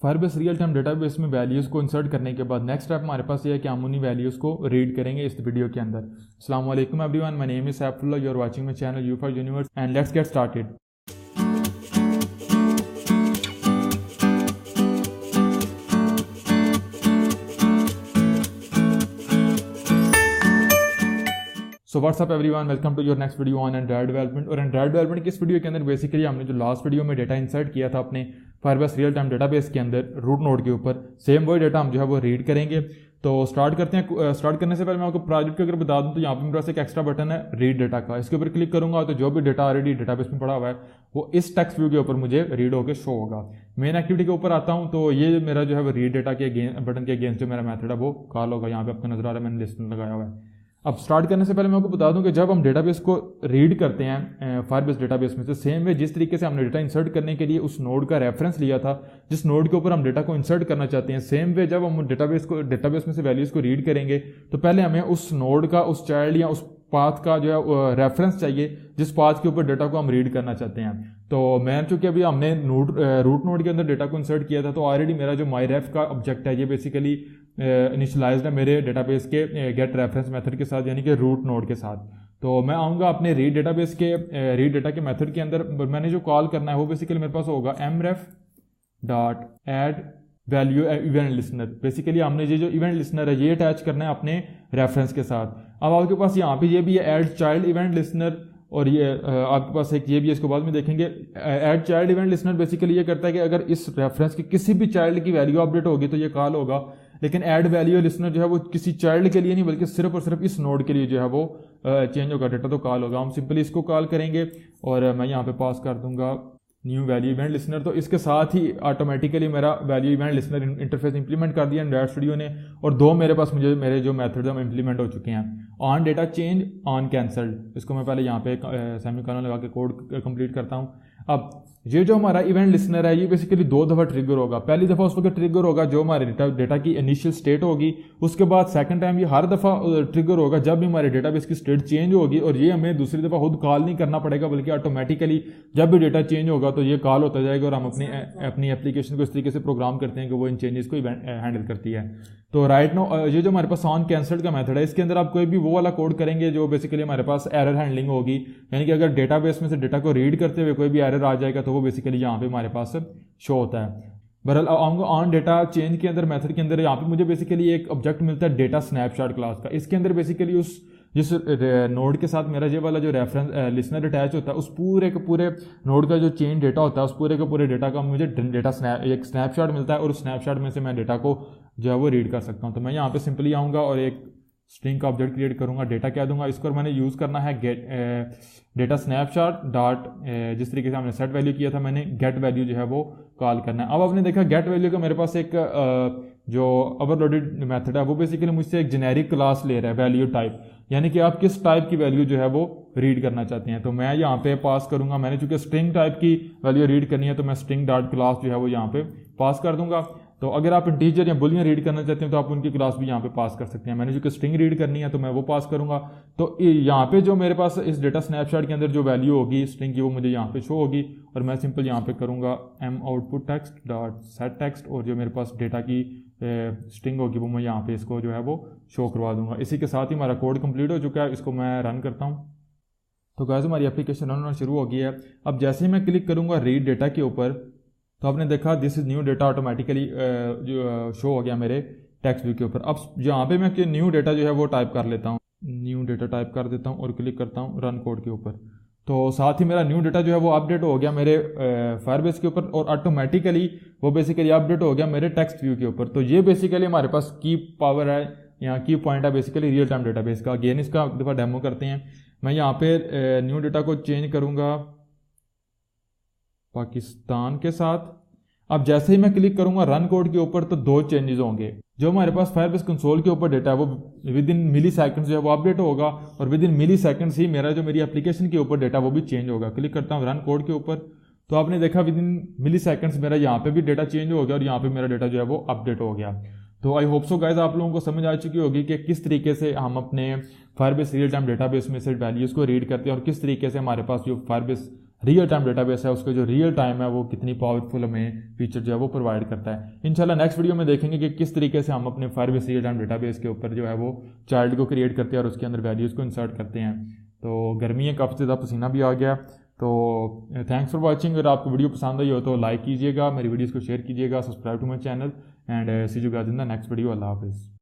Firebase real time database में values को insert करने के बाद नेक्स्ट स्टेप हमारे पास ये है कि हम उन्हीं वैल्यूज़ को रीड करेंगे इस वीडियो के अंदर। अस्सलाम वालेकुम everyone, my name is Saifullah, you are watching my channel you for universe and let's get started. So what's up everyone, welcome to your next video on Android development. और एंड्रॉइड डेवलपमेंट की इस video के अंदर basically हमने जो last video में data insert किया था अपने फायरबेस रियल टाइम डेटाबेस के अंदर रूट नोड के ऊपर, सेम वही डेटा हम जो है वो रीड करेंगे। तो स्टार्ट करते हैं। स्टार्ट करने से पहले मैं आपको प्रोजेक्ट को अगर बता दूं तो यहाँ पे मेरे पास एक एक्स्ट्रा बटन है रीड डेटा का, इसके ऊपर क्लिक करूंगा तो जो भी डेटा ऑलरेडी डेटाबेस में पड़ा हुआ है वो इस टेक्स्ट व्यू के ऊपर मुझे रीड होकर शो होगा। मेन एक्टिविटी के ऊपर आता हूँ तो ये मेरा जो है वो रीड डेटा के बटन के अगेंस्ट जो मेरा मेथड है वो कॉल होगा। यहाँ पे आपको नजर आ रहा है, मैंने लिस्ट में लगाया हुआ है। अब स्टार्ट करने से पहले मैं आपको बता दूं कि जब हम डेटाबेस को रीड करते हैं फायरबेस डेटाबेस में से, सेम वे जिस तरीके से हमने डेटा इंसर्ट करने के लिए उस नोड का रेफरेंस लिया था जिस नोड के ऊपर हम डेटा को इंसर्ट करना चाहते हैं, सेम वे जब हम डेटाबेस में से वैल्यूज को रीड करेंगे तो पहले हमें उस नोड का, उस चाइल्ड या उस पाथ का जो है रेफरेंस चाहिए जिस पाथ के ऊपर डेटा को हम रीड करना चाहते हैं। तो मैं चूंकि अभी हमने रूट नोड के अंदर डेटा को इंसर्ट किया था तो ऑलरेडी मेरा जो माई का ऑब्जेक्ट है ये बेसिकली इनिशियलाइज्ड है मेरे डेटाबेस के गेट रेफरेंस मेथड के साथ, यानी कि रूट नोड के साथ। तो मैं आऊँगा अपने रीड डेटाबेस के रीड डेटा के मेथड के अंदर, मैंने जो कॉल करना है वो बेसिकली मेरे पास होगा mref.add value event listener. Basically हमने ये जो इवेंट लिसनर है ये अटैच करना है अपने रेफरेंस के साथ। अब आपके पास यहाँ पे ये भी है ऐड चाइल्ड इवेंट लिसनर, और ये आपके पास एक ये भी है, इसको बाद में देखेंगे। Add child event listener basically ये करता है कि अगर इस रेफरेंस की किसी भी चाइल्ड की वैल्यू अपडेट होगी तो ये कॉल होगा, लेकिन ऐड वैल्यू लिसनर जो है वो किसी चाइल्ड के लिए नहीं बल्कि सिर्फ और सिर्फ इस नोड के लिए जो है वो चेंज होगा डेटा, तो कॉल होगा। हम सिंपली इसको कॉल करेंगे और मैं यहाँ पे पास कर दूंगा न्यू वैल्यू इवेंट लिसनर। तो इसके साथ ही ऑटोमेटिकली मेरा value event listener interface implement कर दिया एंड्रॉइड स्टूडियो ने, और दो मेरे पास मुझे मेरे जो मेथड है इंप्लीमेंट हो चुके हैं। On data change, on cancelled, इसको मैं पहले यहाँ पे सेमीकोलन लगा के कोड कंप्लीट करता हूँ। अब ये जो हमारा इवेंट लिसनर है ये बेसिकली दो दफ़ा ट्रिगर होगा। पहली दफ़ा उस वक्त ट्रिगर होगा जो हमारे डेटा की इनिशियल स्टेट होगी, उसके बाद सेकंड टाइम ये हर दफ़ा ट्रिगर होगा जब भी हमारे डेटाबेस की स्टेट चेंज होगी, और ये हमें दूसरी दफ़ा खुद कॉल नहीं करना पड़ेगा बल्कि ऑटोमेटिकली जब भी डेटा चेंज होगा तो ये कॉल होता जाएगा, और हम अपनी एप्लीकेशन को इस तरीके से प्रोग्राम करते हैं कि वो इन चेंजेस को हैंडल करती है। तो राइट नो ये जो हमारे पास ऑन कैंसल्ड का मेथड है इसके अंदर आप कोई भी वो वाला कोड करेंगे जो बेसिकली हमारे पास एरर हैंडलिंग होगी, यानी कि अगर डेटाबेस में से डेटा को रीड करते हुए कोई भी एरर आ जाएगा तो वो बेसिकली यहाँ पे हमारे पास शो होता है। बहरहाल आऊँगा ऑन डेटा चेंज के अंदर मेथड के अंदर यहाँ पे मुझे बेसिकली एक ऑब्जेक्ट मिलता है डेटा स्नैपशॉट क्लास का। इसके अंदर बेसिकली उस जिस नोड के साथ मेरा ये वाला जो रेफरेंस लिसनर अटैच होता है उस पूरे के पूरे नोड का जो चेंज डेटा होता है उस पूरे के पूरे डेटा का मुझे डेटा एक स्नैपशॉट मिलता है, और उस स्नैपशॉट में से मैं डेटा को जो है वो रीड कर सकता हूँ। तो मैं यहाँ पे सिंपली आऊँगा और एक स्ट्रिंग का ऑब्जेक्ट क्रिएट करूँगा, डेटा क्या दूंगा इसको, और मैंने यूज़ करना है गेट डेटा स्नैपशॉट डॉट, जिस तरीके से हमने सेट वैल्यू किया था मैंने गेट वैल्यू जो है वो कॉल करना है। अब आपने देखा गेट वैल्यू का मेरे पास एक जो ओवरलोडेड मेथड है वो बेसिकली मुझसे एक जेनेरिक क्लास ले रहा है वैल्यू टाइप, यानी कि आप किस टाइप की वैल्यू जो है वो रीड करना चाहते हैं। तो मैं यहाँ पे पास करूंगा, मैंने चूंकि स्ट्रिंग टाइप की वैल्यू रीड करनी है तो मैं स्ट्रिंग डॉट क्लास जो है वो यहाँ पे पास कर दूंगा। तो अगर आप इंटीजर या बुलियन रीड करना चाहते हैं तो आप उनकी क्लास भी यहाँ पे पास कर सकते हैं। मैंने जो स्ट्रिंग रीड करनी है तो मैं वो पास करूंगा। तो यहाँ पे जो मेरे पास इस डेटा स्नैपशॉट के अंदर जो वैल्यू होगी स्ट्रिंग की वो मुझे यहाँ पे शो होगी, और मैं सिंपल यहाँ पे करूंगा m output text dot set text, और जो मेरे पास डेटा की स्ट्रिंग होगी वो मैं यहाँ पे इसको जो है वो शो करवा दूंगा। इसी के साथ ही हमारा कोड कंप्लीट हो चुका है, इसको मैं रन करता हूँ। तो गाइस हमारी एप्लीकेशन रन होना शुरू हो गई है। अब जैसे ही मैं क्लिक करूंगा रीड डेटा के ऊपर तो आपने देखा this is new data automatically जो शो हो गया मेरे टेक्स्ट व्यू के ऊपर। अब यहाँ पे मैं न्यू डेटा जो है वो टाइप कर लेता हूँ, न्यू डेटा टाइप कर देता हूँ और क्लिक करता हूँ रन कोड के ऊपर। तो साथ ही मेरा न्यू डेटा जो है वो अपडेट हो गया मेरे फायरबेस के ऊपर, और ऑटोमेटिकली वो बेसिकली अपडेट हो गया मेरे टेक्स्ट व्यू के ऊपर। तो ये बेसिकली हमारे पास की पावर है, यहाँ की पॉइंट है बेसिकली रियल टाइम डेटाबेस का। अगेन इसका दफ़ा डेमो करते हैं। मैं यहाँ पे न्यू डेटा को चेंज करूँगा पाकिस्तान के साथ। अब जैसे ही मैं क्लिक करूंगा रन कोड के ऊपर तो दो चेंजेस होंगे। जो हमारे पास फायरबेस कंसोल के ऊपर डेटा है वो विद इन मिली सेकंड्स जो है वो अपडेट होगा, और विद इन मिली सेकंड्स ही मेरी एप्लीकेशन के ऊपर डेटा वो भी चेंज होगा। क्लिक करता हूँ रन कोड के ऊपर तो आपने देखा विद इन मिली सेकंड्स मेरा यहाँ पे भी डेटा चेंज हो गया और यहाँ पे मेरा डेटा जो है वो अपडेट हो गया। तो आई होप सो गाइज आप लोगों को समझ आ चुकी होगी कि किस तरीके से हम अपने फायरबेस रियल टाइम डेटाबेस में से वैल्यूज़ को रीड करते हैं और किस तरीके से हमारे पास जो फायरबेस रियल टाइम डेटाबेस है उसका जो रियल टाइम है वो कितनी पावरफुल हमें फीचर जो है वो प्रोवाइड करता है। इंशाल्लाह नेक्स्ट वीडियो में देखेंगे कि किस तरीके से हम अपने फायरबेस रियल टाइम डेटाबेस के ऊपर जो है वो चाइल्ड को क्रिएट करते हैं और उसके अंदर वैल्यूज़ को इंसर्ट करते हैं। तो गर्मी है, काफ़ी ज़्यादा पसीना भी आ गया। तो थैंक्स फॉर वॉचिंग। अगर आपको वीडियो पसंद आई हो तो लाइक कीजिएगा, मेरी वीडियोज़ को शेयर कीजिएगा, subscribe to my channel and see you guys in the next video. Allah हाफिज़।